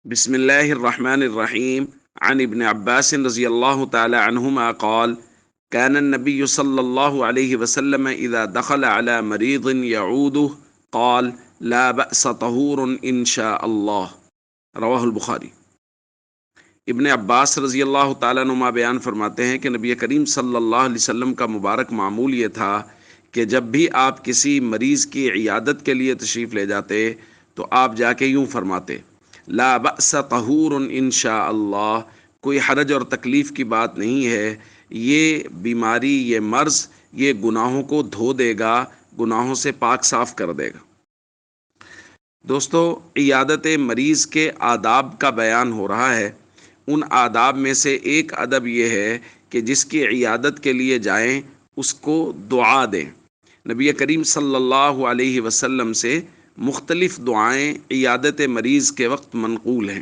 بسم الله الرحمن الرحيم. عن ابن عباس رضي الله تعالى عنهما قال: كان النبي صلى الله عليه وسلم إذا دخل على مريض يعوده قال: لا بأس طهور إن شاء الله. رواہ البخاری۔ ابن عباس رضی اللہ تعالیٰ عنہما بیان فرماتے ہیں کہ نبی کریم صلی اللہ علیہ وسلم کا مبارک معمول یہ تھا کہ جب بھی آپ کسی مریض کی عیادت کے لیے تشریف لے جاتے تو آپ جا کے یوں فرماتے: لا بأس طہور ان شاء اللہ، کوئی حرج اور تکلیف کی بات نہیں ہے، یہ بیماری، یہ مرض، یہ گناہوں کو دھو دے گا، گناہوں سے پاک صاف کر دے گا۔ دوستو، عیادت مریض کے آداب کا بیان ہو رہا ہے۔ ان آداب میں سے ایک ادب یہ ہے کہ جس کی عیادت کے لیے جائیں اس کو دعا دیں۔ نبی کریم صلی اللہ علیہ وسلم سے مختلف دعائیں عیادت مریض کے وقت منقول ہیں۔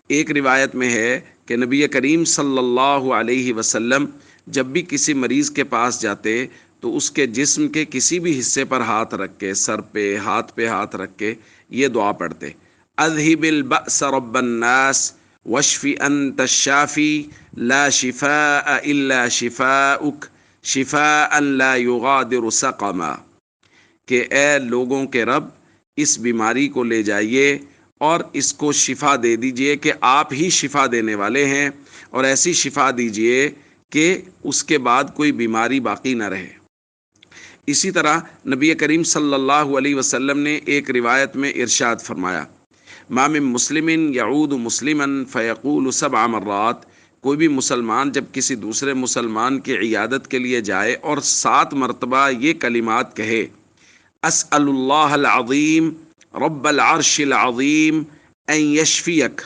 ایک روایت میں ہے کہ نبی کریم صلی اللہ علیہ وسلم جب بھی کسی مریض کے پاس جاتے تو اس کے جسم کے کسی بھی حصے پر ہاتھ رکھ کے، سر پہ ہاتھ رکھ کے یہ دعا پڑھتے: اذہب البأس رب الناس واشف انت الشافی لا شفاء الا شفاؤک شفاء لا یغادر سقما، کہ اے لوگوں کے رب، اس بیماری کو لے جائیے اور اس کو شفا دے دیجئے کہ آپ ہی شفا دینے والے ہیں، اور ایسی شفا دیجئے کہ اس کے بعد کوئی بیماری باقی نہ رہے۔ اسی طرح نبی کریم صلی اللہ علیہ وسلم نے ایک روایت میں ارشاد فرمایا: ما من مسلم یعود مسلما فیقول 7 مرات، کوئی بھی مسلمان جب کسی دوسرے مسلمان کی عیادت کے لیے جائے اور 7 مرتبہ یہ کلمات کہے: اسأل اللہ العظیم رب العرش العظیم ان یشفیک،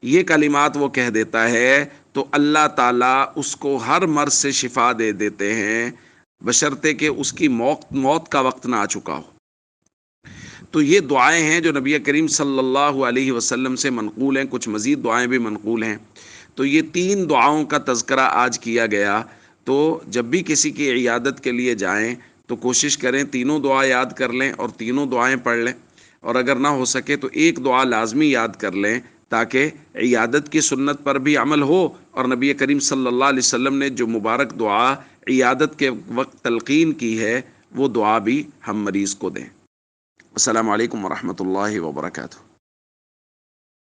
یہ کلمات وہ کہہ دیتا ہے تو اللہ تعالیٰ اس کو ہر مرض سے شفا دے دیتے ہیں، بشرطے کہ اس کی موت کا وقت نہ آ چکا ہو۔ تو یہ دعائیں ہیں جو نبی کریم صلی اللہ علیہ وسلم سے منقول ہیں، کچھ مزید دعائیں بھی منقول ہیں۔ تو یہ 3 دعاؤں کا تذکرہ آج کیا گیا۔ تو جب بھی کسی کی عیادت کے لیے جائیں تو کوشش کریں تینوں دعا یاد کر لیں اور تینوں دعائیں پڑھ لیں، اور اگر نہ ہو سکے تو ایک دعا لازمی یاد کر لیں تاکہ عیادت کی سنت پر بھی عمل ہو، اور نبی کریم صلی اللہ علیہ وسلم نے جو مبارک دعا عیادت کے وقت تلقین کی ہے وہ دعا بھی ہم مریض کو دیں۔ السلام علیکم ورحمۃ اللہ وبرکاتہ۔